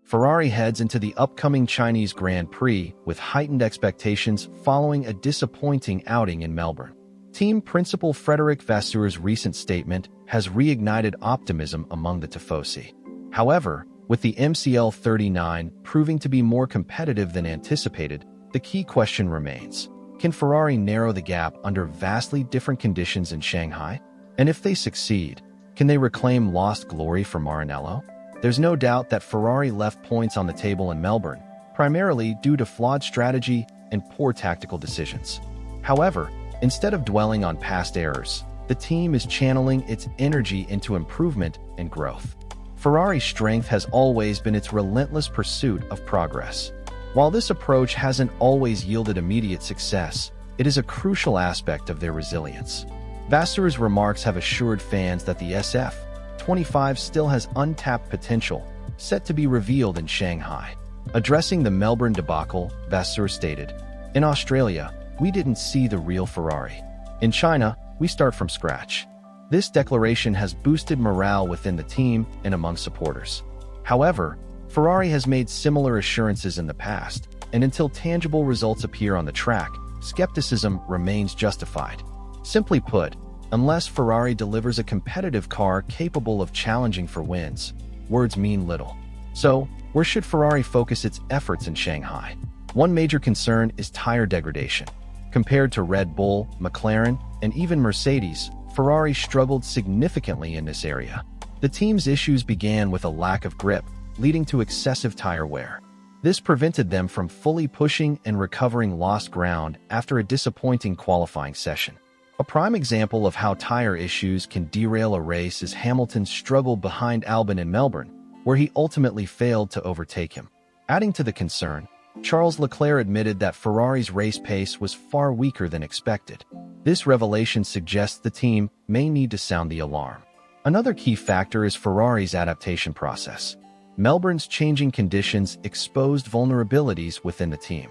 Ferrari heads into the upcoming Chinese Grand Prix with heightened expectations following a disappointing outing in Melbourne. Team principal Frédéric Vasseur's recent statement has reignited optimism among the Tifosi. However, with the MCL39 proving to be more competitive than anticipated, the key question remains: can Ferrari narrow the gap under vastly different conditions in Shanghai? And if they succeed, can they reclaim lost glory for Maranello? There's no doubt that Ferrari left points on the table in Melbourne, primarily due to flawed strategy and poor tactical decisions. However, instead of dwelling on past errors, the team is channeling its energy into improvement and growth. Ferrari's strength has always been its relentless pursuit of progress. While this approach hasn't always yielded immediate success, it is a crucial aspect of their resilience. Vasseur's remarks have assured fans that the SF-25 still has untapped potential, set to be revealed in Shanghai. Addressing the Melbourne debacle, Vasseur stated, "In Australia, we didn't see the real Ferrari. In China, we start from scratch." This declaration has boosted morale within the team and among supporters. However, Ferrari has made similar assurances in the past, and until tangible results appear on the track, skepticism remains justified. Simply put, unless Ferrari delivers a competitive car capable of challenging for wins, words mean little. So, where should Ferrari focus its efforts in Shanghai? One major concern is tire degradation. Compared to Red Bull, McLaren, and even Mercedes, Ferrari struggled significantly in this area. The team's issues began with a lack of grip, leading to excessive tire wear. This prevented them from fully pushing and recovering lost ground after a disappointing qualifying session. A prime example of how tire issues can derail a race is Hamilton's struggle behind Albon in Melbourne, where he ultimately failed to overtake him. Adding to the concern, Charles Leclerc admitted that Ferrari's race pace was far weaker than expected. This revelation suggests the team may need to sound the alarm. Another key factor is Ferrari's adaptation process. Melbourne's changing conditions exposed vulnerabilities within the team.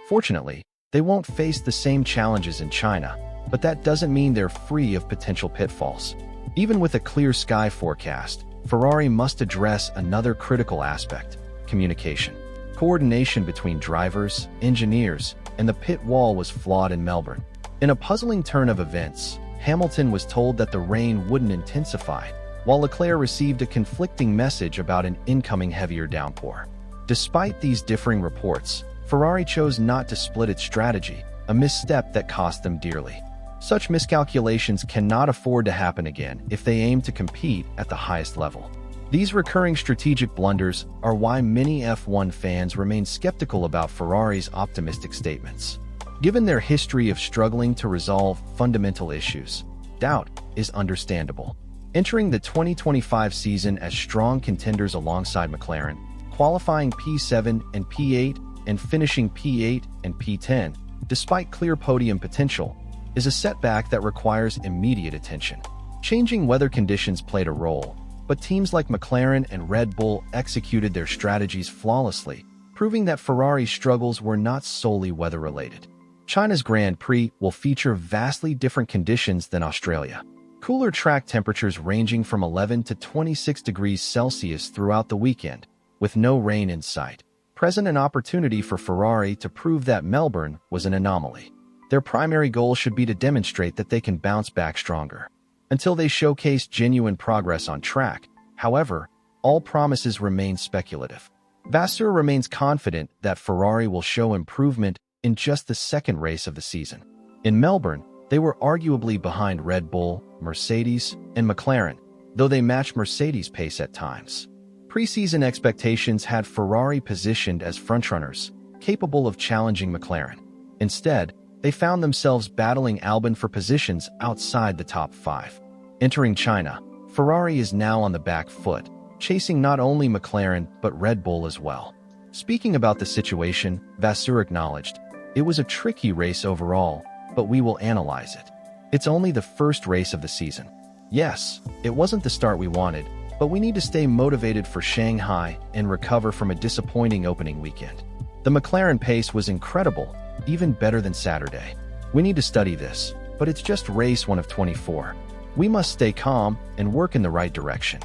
Fortunately, they won't face the same challenges in China, but that doesn't mean they're free of potential pitfalls. Even with a clear sky forecast, Ferrari must address another critical aspect: communication. Coordination between drivers, engineers, and the pit wall was flawed in Melbourne. In a puzzling turn of events, Hamilton was told that the rain wouldn't intensify, while Leclerc received a conflicting message about an incoming heavier downpour. Despite these differing reports, Ferrari chose not to split its strategy, a misstep that cost them dearly. Such miscalculations cannot afford to happen again if they aim to compete at the highest level. These recurring strategic blunders are why many F1 fans remain skeptical about Ferrari's optimistic statements. Given their history of struggling to resolve fundamental issues, doubt is understandable. Entering the 2025 season as strong contenders alongside McLaren, qualifying P7 and P8 and finishing P8 and P10, despite clear podium potential, is a setback that requires immediate attention. Changing weather conditions played a role, but teams like McLaren and Red Bull executed their strategies flawlessly, proving that Ferrari's struggles were not solely weather-related. China's Grand Prix will feature vastly different conditions than Australia. Cooler track temperatures ranging from 11 to 26 degrees Celsius throughout the weekend, with no rain in sight, present an opportunity for Ferrari to prove that Melbourne was an anomaly. Their primary goal should be to demonstrate that they can bounce back stronger. Until they showcase genuine progress on track, however, all promises remain speculative. Vasseur remains confident that Ferrari will show improvement in just the second race of the season. In Melbourne, they were arguably behind Red Bull, Mercedes, and McLaren, though they matched Mercedes' pace at times. Preseason expectations had Ferrari positioned as frontrunners, capable of challenging McLaren. Instead, they found themselves battling Albon for positions outside the top 5. Entering China, Ferrari is now on the back foot, chasing not only McLaren but Red Bull as well. Speaking about the situation, Vasseur acknowledged, "It was a tricky race overall, but we will analyze it. It's only the first race of the season. Yes, it wasn't the start we wanted, but we need to stay motivated for Shanghai and recover from a disappointing opening weekend. The McLaren pace was incredible, even better than Saturday. We need to study this, but it's just race 1 of 24. We must stay calm and work in the right direction."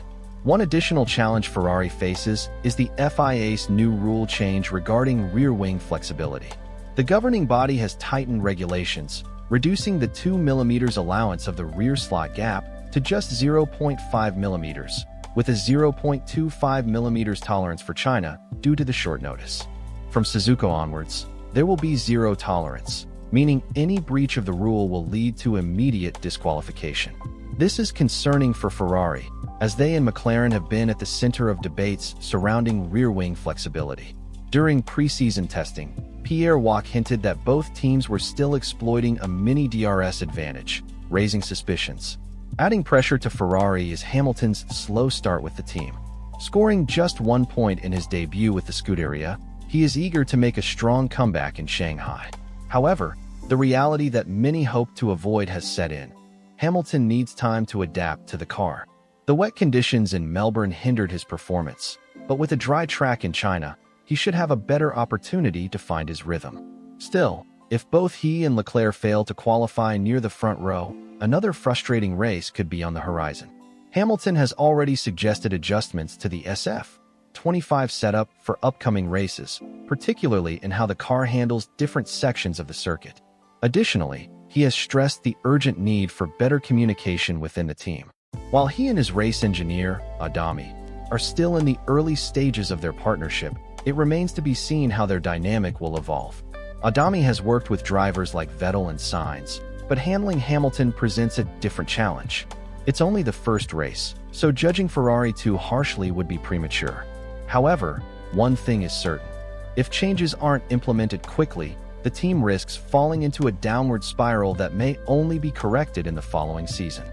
One additional challenge Ferrari faces is the FIA's new rule change regarding rear wing flexibility. The governing body has tightened regulations, reducing the 2 mm allowance of the rear slot gap to just 0.5 mm, with a 0.25 mm tolerance for China due to the short notice. From Suzuka onwards, there will be zero tolerance, meaning any breach of the rule will lead to immediate disqualification. This is concerning for Ferrari, as they and McLaren have been at the center of debates surrounding rear wing flexibility. During pre-season testing, Pierre Wack hinted that both teams were still exploiting a mini DRS advantage, raising suspicions. Adding pressure to Ferrari is Hamilton's slow start with the team. Scoring just 1 point in his debut with the Scuderia, he is eager to make a strong comeback in Shanghai. However, the reality that many hoped to avoid has set in. Hamilton needs time to adapt to the car. The wet conditions in Melbourne hindered his performance, but with a dry track in China, he should have a better opportunity to find his rhythm. Still, if both he and Leclerc fail to qualify near the front row, another frustrating race could be on the horizon. Hamilton has already suggested adjustments to the SF-25 setup for upcoming races, particularly in how the car handles different sections of the circuit. Additionally, he has stressed the urgent need for better communication within the team. While he and his race engineer, Adami, are still in the early stages of their partnership, it remains to be seen how their dynamic will evolve. Adami has worked with drivers like Vettel and Sainz, but handling Hamilton presents a different challenge. It's only the first race, so judging Ferrari too harshly would be premature. However, one thing is certain. If changes aren't implemented quickly, the team risks falling into a downward spiral that may only be corrected in the following season.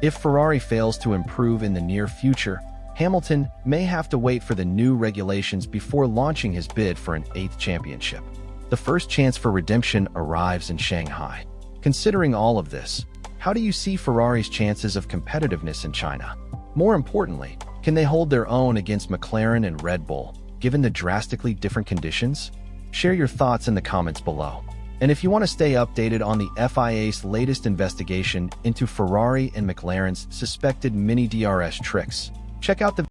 If Ferrari fails to improve in the near future, Hamilton may have to wait for the new regulations before launching his bid for an 8th championship. The first chance for redemption arrives in Shanghai. Considering all of this, how do you see Ferrari's chances of competitiveness in China? More importantly, can they hold their own against McLaren and Red Bull, given the drastically different conditions? Share your thoughts in the comments below. And if you want to stay updated on the FIA's latest investigation into Ferrari and McLaren's suspected mini DRS tricks, check out the